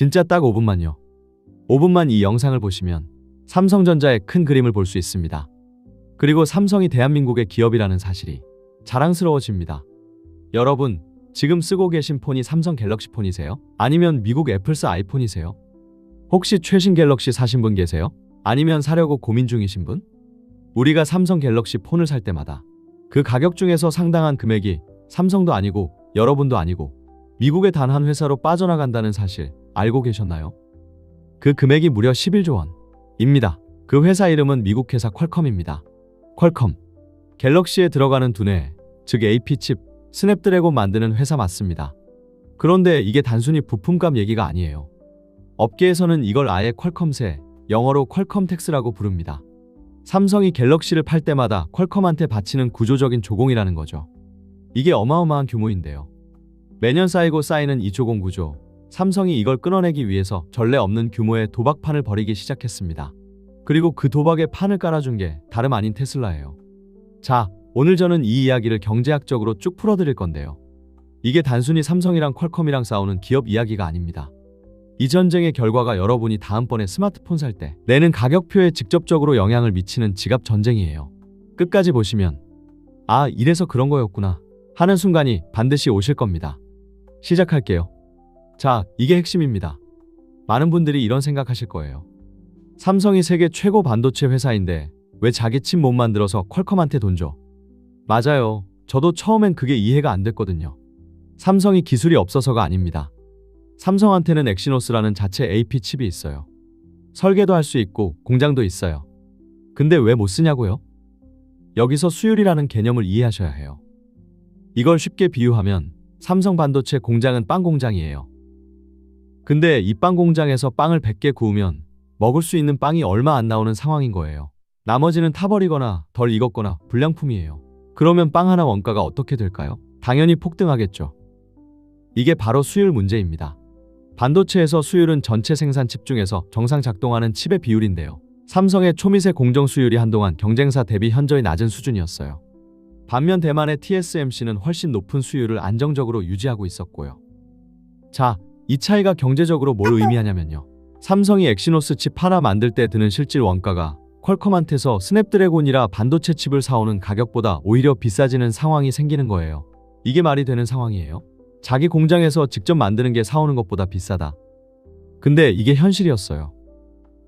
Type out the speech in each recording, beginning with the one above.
진짜 딱 5분만요. 5분만 이 영상을 보시면 삼성전자의 큰 그림을 볼 수 있습니다. 그리고 삼성이 대한민국의 기업이라는 사실이 자랑스러워집니다. 여러분, 지금 쓰고 계신 폰이 삼성 갤럭시 폰이세요? 아니면 미국 애플스 아이폰이세요? 혹시 최신 갤럭시 사신 분 계세요? 아니면 사려고 고민 중이신 분? 우리가 삼성 갤럭시 폰을 살 때마다 그 가격 중에서 상당한 금액이 삼성도 아니고 여러분도 아니고 미국의 단 한 회사로 빠져나간다는 사실 알고 계셨나요? 그 금액이 무려 11조 원입니다. 그 회사 이름은 미국 회사 퀄컴입니다. 퀄컴. 갤럭시에 들어가는 두뇌, 즉 AP칩, 스냅드래곤 만드는 회사 맞습니다. 그런데 이게 단순히 부품값 얘기가 아니에요. 업계에서는 이걸 아예 퀄컴세, 영어로 퀄컴텍스라고 부릅니다. 삼성이 갤럭시를 팔 때마다 퀄컴한테 바치는 구조적인 조공이라는 거죠. 이게 어마어마한 규모인데요. 매년 쌓이고 쌓이는 이 조공 구조, 삼성이 이걸 끊어내기 위해서 전례 없는 규모의 도박판을 벌이기 시작했습니다. 그리고 그 도박에 판을 깔아준 게 다름 아닌 테슬라예요. 자, 오늘 저는 이 이야기를 경제학적으로 쭉 풀어드릴 건데요. 이게 단순히 삼성이랑 퀄컴이랑 싸우는 기업 이야기가 아닙니다. 이 전쟁의 결과가 여러분이 다음번에 스마트폰 살 때 내는 가격표에 직접적으로 영향을 미치는 지갑 전쟁이에요. 끝까지 보시면 아, 이래서 그런 거였구나 하는 순간이 반드시 오실 겁니다. 시작할게요. 자, 이게 핵심입니다. 많은 분들이 이런 생각하실 거예요. 삼성이 세계 최고 반도체 회사인데 왜 자기 칩 못 만들어서 퀄컴한테 돈 줘? 맞아요. 저도 처음엔 그게 이해가 안 됐거든요. 삼성이 기술이 없어서가 아닙니다. 삼성한테는 엑시노스라는 자체 AP 칩이 있어요. 설계도 할 수 있고 공장도 있어요. 근데 왜 못 쓰냐고요? 여기서 수율이라는 개념을 이해하셔야 해요. 이걸 쉽게 비유하면 삼성 반도체 공장은 빵 공장이에요. 근데 이 빵 공장에서 빵을 100개 구우면 먹을 수 있는 빵이 얼마 안 나오는 상황인 거예요. 나머지는 타버리거나 덜 익었거나 불량품이에요. 그러면 빵 하나 원가가 어떻게 될까요? 당연히 폭등하겠죠. 이게 바로 수율 문제입니다. 반도체에서 수율은 전체 생산 칩 중에서 정상 작동하는 칩의 비율인데요. 삼성의 초미세 공정 수율이 한동안 경쟁사 대비 현저히 낮은 수준이었어요. 반면 대만의 TSMC는 훨씬 높은 수율을 안정적으로 유지하고 있었고요. 자, 이 차이가 경제적으로 뭘 의미하냐면요. 삼성이 엑시노스 칩 하나 만들 때 드는 실질 원가가 퀄컴한테서 스냅드래곤이라 반도체 칩을 사오는 가격보다 오히려 비싸지는 상황이 생기는 거예요. 이게 말이 되는 상황이에요? 자기 공장에서 직접 만드는 게 사오는 것보다 비싸다. 근데 이게 현실이었어요.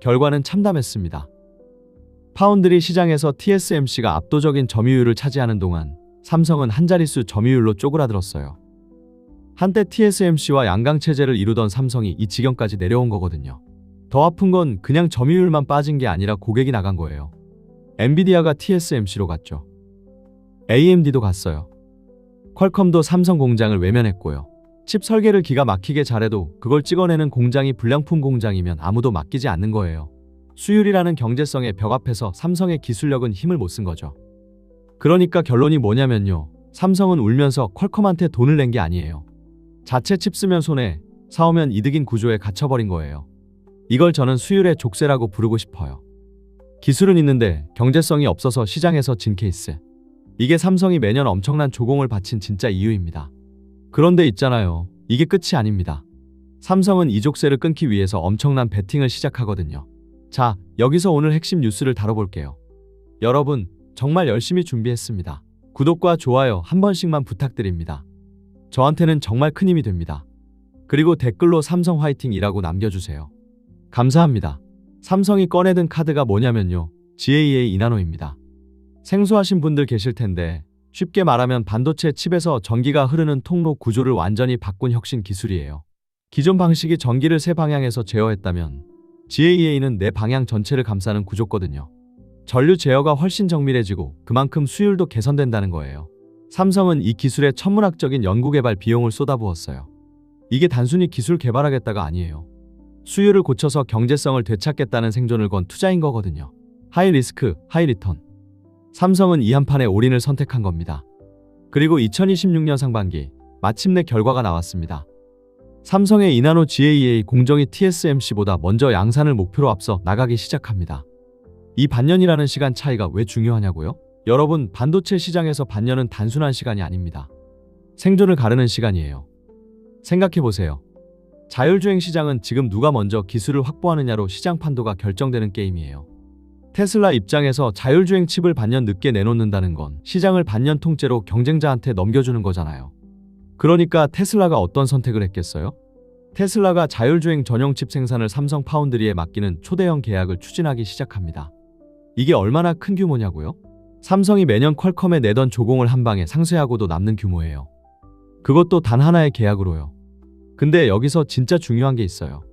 결과는 참담했습니다. 파운드리 시장에서 TSMC가 압도적인 점유율을 차지하는 동안 삼성은 한 자릿수 점유율로 쪼그라들었어요. 한때 TSMC와 양강체제를 이루던 삼성이 이 지경까지 내려온 거거든요. 더 아픈 건 그냥 점유율만 빠진 게 아니라 고객이 나간 거예요. 엔비디아가 TSMC로 갔죠. AMD도 갔어요. 퀄컴도 삼성 공장을 외면했고요. 칩 설계를 기가 막히게 잘해도 그걸 찍어내는 공장이 불량품 공장이면 아무도 맡기지 않는 거예요. 수율이라는 경제성의 벽 앞에서 삼성의 기술력은 힘을 못 쓴 거죠. 그러니까 결론이 뭐냐면요. 삼성은 울면서 퀄컴한테 돈을 낸 게 아니에요. 자체 칩 쓰면 손해, 사오면 이득인 구조에 갇혀버린 거예요. 이걸 저는 수율의 족쇄라고 부르고 싶어요. 기술은 있는데 경제성이 없어서 시장에서 진 케이스. 이게 삼성이 매년 엄청난 조공을 바친 진짜 이유입니다. 그런데 있잖아요. 이게 끝이 아닙니다. 삼성은 이 족쇄를 끊기 위해서 엄청난 베팅을 시작하거든요. 자, 여기서 오늘 핵심 뉴스를 다뤄볼게요. 여러분, 정말 열심히 준비했습니다. 구독과 좋아요 한 번씩만 부탁드립니다. 저한테는 정말 큰 힘이 됩니다. 그리고 댓글로 삼성 화이팅이라고 남겨주세요. 감사합니다. 삼성이 꺼내든 카드가 뭐냐면요. GAA 이나노입니다. 생소하신 분들 계실 텐데 쉽게 말하면 반도체 칩에서 전기가 흐르는 통로 구조를 완전히 바꾼 혁신 기술이에요. 기존 방식이 전기를 세 방향에서 제어했다면 GAA는 네 방향 전체를 감싸는 구조거든요. 전류 제어가 훨씬 정밀해지고 그만큼 수율도 개선된다는 거예요. 삼성은 이 기술에 천문학적인 연구개발 비용을 쏟아부었어요. 이게 단순히 기술 개발하겠다가 아니에요. 수율을 고쳐서 경제성을 되찾겠다는 생존을 건 투자인 거거든요. 하이 리스크, 하이 리턴. 삼성은 이 한판에 올인을 선택한 겁니다. 그리고 2026년 상반기 마침내 결과가 나왔습니다. 삼성의 이나노 GAA 공정이 TSMC보다 먼저 양산을 목표로 앞서 나가기 시작합니다. 이 반년이라는 시간 차이가 왜 중요하냐고요? 여러분, 반도체 시장에서 반년은 단순한 시간이 아닙니다. 생존을 가르는 시간이에요. 생각해보세요. 자율주행 시장은 지금 누가 먼저 기술을 확보하느냐로 시장 판도가 결정되는 게임이에요. 테슬라 입장에서 자율주행 칩을 반년 늦게 내놓는다는 건 시장을 반년 통째로 경쟁자한테 넘겨주는 거잖아요. 그러니까 테슬라가 어떤 선택을 했겠어요? 테슬라가 자율주행 전용 칩 생산을 삼성 파운드리에 맡기는 초대형 계약을 추진하기 시작합니다. 이게 얼마나 큰 규모냐고요? 삼성이 매년 퀄컴에 내던 조공을 한 방에 상쇄하고도 남는 규모예요. 그것도 단 하나의 계약으로요. 근데 여기서 진짜 중요한 게 있어요.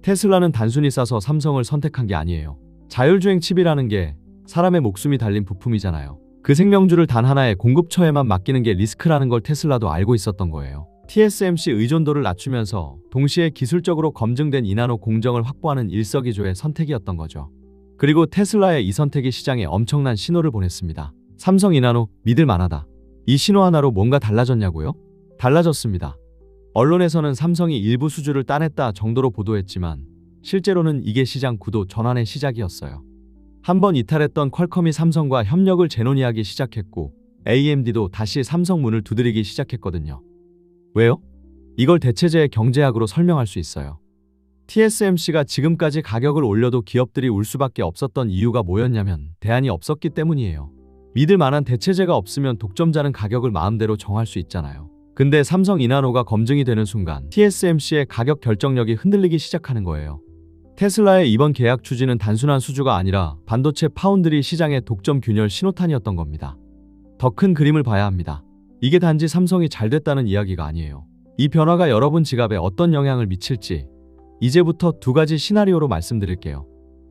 테슬라는 단순히 싸서 삼성을 선택한 게 아니에요. 자율주행 칩이라는 게 사람의 목숨이 달린 부품이잖아요. 그 생명줄을 단 하나의 공급처에만 맡기는 게 리스크라는 걸 테슬라도 알고 있었던 거예요. TSMC 의존도를 낮추면서 동시에 기술적으로 검증된 이나노 공정을 확보하는 일석이조의 선택이었던 거죠. 그리고 테슬라의 이 선택이 시장에 엄청난 신호를 보냈습니다. 삼성 이나노 믿을 만하다. 이 신호 하나로 뭔가 달라졌냐고요? 달라졌습니다. 언론에서는 삼성이 일부 수주를 따냈다 정도로 보도했지만 실제로는 이게 시장 구도 전환의 시작이었어요. 한번 이탈했던 퀄컴이 삼성과 협력을 재논의하기 시작했고 AMD도 다시 삼성 문을 두드리기 시작했거든요. 왜요? 이걸 대체제의 경제학으로 설명할 수 있어요. TSMC가 지금까지 가격을 올려도 기업들이 울 수밖에 없었던 이유가 뭐였냐면 대안이 없었기 때문이에요. 믿을 만한 대체제가 없으면 독점자는 가격을 마음대로 정할 수 있잖아요. 근데 삼성 이나노가 검증이 되는 순간 TSMC의 가격 결정력이 흔들리기 시작하는 거예요. 테슬라의 이번 계약 추진은 단순한 수주가 아니라 반도체 파운드리 시장의 독점 균열 신호탄이었던 겁니다. 더 큰 그림을 봐야 합니다. 이게 단지 삼성이 잘 됐다는 이야기가 아니에요. 이 변화가 여러분 지갑에 어떤 영향을 미칠지 이제부터 두 가지 시나리오로 말씀드릴게요.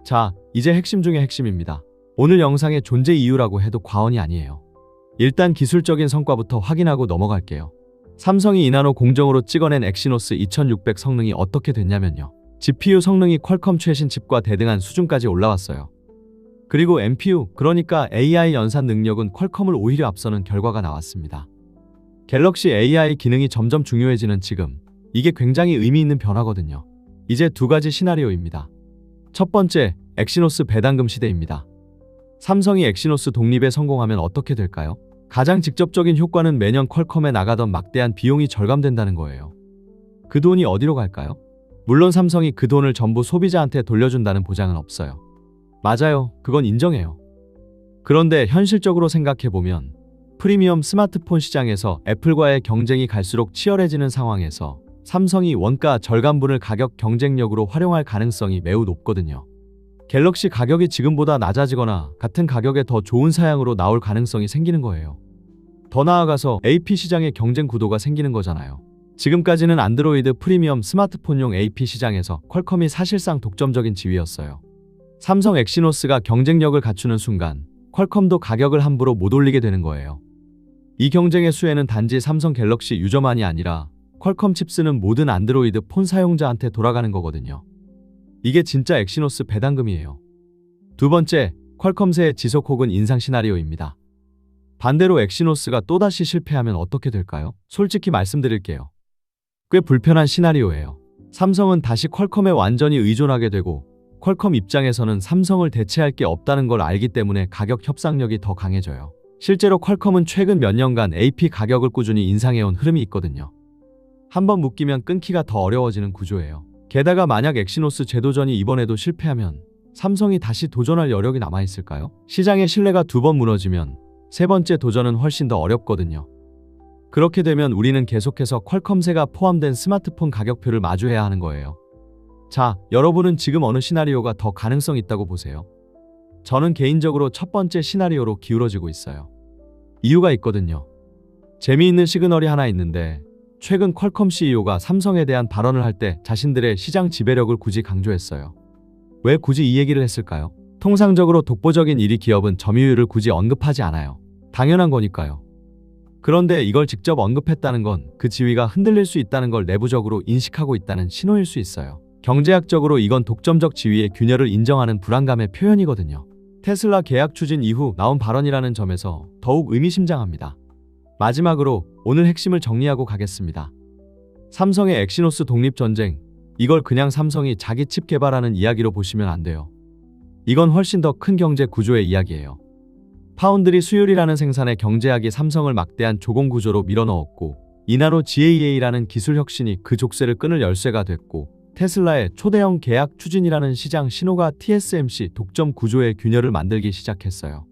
자, 이제 핵심 중의 핵심입니다. 오늘 영상의 존재 이유라고 해도 과언이 아니에요. 일단 기술적인 성과부터 확인하고 넘어갈게요. 삼성이 이나노 공정으로 찍어낸 엑시노스 2600 성능이 어떻게 됐냐면요. GPU 성능이 퀄컴 최신 칩과 대등한 수준까지 올라왔어요. 그리고 NPU, 그러니까 AI 연산 능력은 퀄컴을 오히려 앞서는 결과가 나왔습니다. 갤럭시 AI 기능이 점점 중요해지는 지금, 이게 굉장히 의미 있는 변화거든요. 이제 두 가지 시나리오입니다. 첫 번째, 엑시노스 배당금 시대입니다. 삼성이 엑시노스 독립에 성공하면 어떻게 될까요? 가장 직접적인 효과는 매년 퀄컴에 나가던 막대한 비용이 절감된다는 거예요. 그 돈이 어디로 갈까요? 물론 삼성이 그 돈을 전부 소비자한테 돌려준다는 보장은 없어요. 맞아요. 그건 인정해요. 그런데 현실적으로 생각해보면 프리미엄 스마트폰 시장에서 애플과의 경쟁이 갈수록 치열해지는 상황에서 삼성이 원가 절감분을 가격 경쟁력으로 활용할 가능성이 매우 높거든요. 갤럭시 가격이 지금보다 낮아지거나 같은 가격에 더 좋은 사양으로 나올 가능성이 생기는 거예요. 더 나아가서 AP 시장의 경쟁 구도가 생기는 거잖아요. 지금까지는 안드로이드 프리미엄 스마트폰용 AP 시장에서 퀄컴이 사실상 독점적인 지위였어요. 삼성 엑시노스가 경쟁력을 갖추는 순간 퀄컴도 가격을 함부로 못 올리게 되는 거예요. 이 경쟁의 수혜는 단지 삼성 갤럭시 유저만이 아니라 퀄컴 칩 쓰는 모든 안드로이드 폰 사용자한테 돌아가는 거거든요. 이게 진짜 엑시노스 배당금이에요. 두 번째, 퀄컴세의 지속 혹은 인상 시나리오입니다. 반대로 엑시노스가 또다시 실패하면 어떻게 될까요? 솔직히 말씀드릴게요. 꽤 불편한 시나리오예요. 삼성은 다시 퀄컴에 완전히 의존하게 되고 퀄컴 입장에서는 삼성을 대체할 게 없다는 걸 알기 때문에 가격 협상력이 더 강해져요. 실제로 퀄컴은 최근 몇 년간 AP 가격을 꾸준히 인상해온 흐름이 있거든요. 한번 묶이면 끊기가 더 어려워지는 구조예요. 게다가 만약 엑시노스 재도전이 이번에도 실패하면 삼성이 다시 도전할 여력이 남아있을까요? 시장의 신뢰가 두 번 무너지면 세 번째 도전은 훨씬 더 어렵거든요. 그렇게 되면 우리는 계속해서 퀄컴세가 포함된 스마트폰 가격표를 마주해야 하는 거예요. 자, 여러분은 지금 어느 시나리오가 더 가능성 있다고 보세요? 저는 개인적으로 첫 번째 시나리오로 기울어지고 있어요. 이유가 있거든요. 재미있는 시그널이 하나 있는데 최근 퀄컴 CEO가 삼성에 대한 발언을 할 때 자신들의 시장 지배력을 굳이 강조했어요. 왜 굳이 이 얘기를 했을까요? 통상적으로 독보적인 1위 기업은 점유율을 굳이 언급하지 않아요. 당연한 거니까요. 그런데 이걸 직접 언급했다는 건 그 지위가 흔들릴 수 있다는 걸 내부적으로 인식하고 있다는 신호일 수 있어요. 경제학적으로 이건 독점적 지위의 균열을 인정하는 불안감의 표현이거든요. 테슬라 계약 추진 이후 나온 발언이라는 점에서 더욱 의미심장합니다. 마지막으로 오늘 핵심을 정리하고 가겠습니다. 삼성의 엑시노스 독립전쟁, 이걸 그냥 삼성이 자기 칩 개발하는 이야기로 보시면 안 돼요. 이건 훨씬 더 큰 경제 구조의 이야기예요. 파운드리 수율이라는 생산의 경제학이 삼성을 막대한 조공 구조로 밀어넣었고 이나로 GAA라는 기술 혁신이 그 족쇄를 끊을 열쇠가 됐고, 테슬라의 초대형 계약 추진이라는 시장 신호가 TSMC 독점 구조의 균열을 만들기 시작했어요.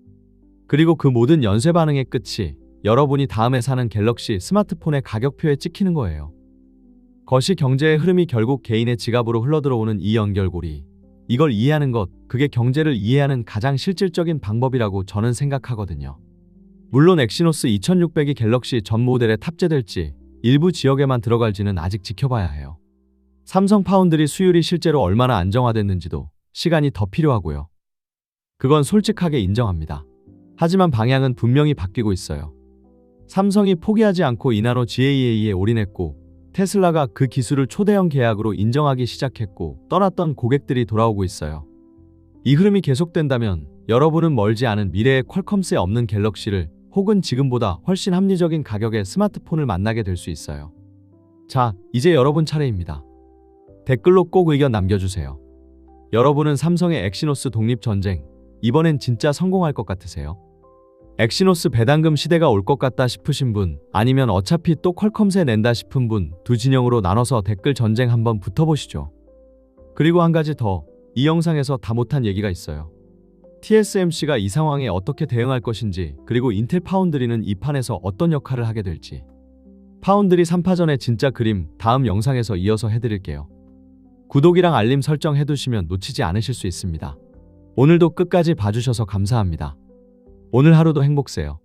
그리고 그 모든 연쇄 반응의 끝이 여러분이 다음에 사는 갤럭시 스마트폰의 가격표에 찍히는 거예요. 거시 경제의 흐름이 결국 개인의 지갑으로 흘러들어오는 이 연결고리. 이걸 이해하는 것, 그게 경제를 이해하는 가장 실질적인 방법이라고 저는 생각하거든요. 물론 엑시노스 2600이 갤럭시 전 모델에 탑재될지 일부 지역에만 들어갈지는 아직 지켜봐야 해요. 삼성 파운드리 수율이 실제로 얼마나 안정화됐는지도 시간이 더 필요하고요. 그건 솔직하게 인정합니다. 하지만 방향은 분명히 바뀌고 있어요. 삼성이 포기하지 않고 이나로 GAA에 올인했고, 테슬라가 그 기술을 초대형 계약으로 인정하기 시작했고, 떠났던 고객들이 돌아오고 있어요. 이 흐름이 계속된다면 여러분은 멀지 않은 미래의 퀄컴스에 없는 갤럭시를, 혹은 지금보다 훨씬 합리적인 가격의 스마트폰을 만나게 될 수 있어요. 자, 이제 여러분 차례입니다. 댓글로 꼭 의견 남겨주세요. 여러분은 삼성의 엑시노스 독립전쟁, 이번엔 진짜 성공할 것 같으세요? 엑시노스 배당금 시대가 올 것 같다 싶으신 분, 아니면 어차피 또 퀄컴스에 낸다 싶은 분, 두 진영으로 나눠서 댓글 전쟁 한번 붙어보시죠. 그리고 한 가지 더, 이 영상에서 다 못한 얘기가 있어요. TSMC가 이 상황에 어떻게 대응할 것인지, 그리고 인텔 파운드리는 이 판에서 어떤 역할을 하게 될지. 파운드리 3파전의 진짜 그림 다음 영상에서 이어서 해드릴게요. 구독이랑 알림 설정 해두시면 놓치지 않으실 수 있습니다. 오늘도 끝까지 봐주셔서 감사합니다. 오늘 하루도 행복세요.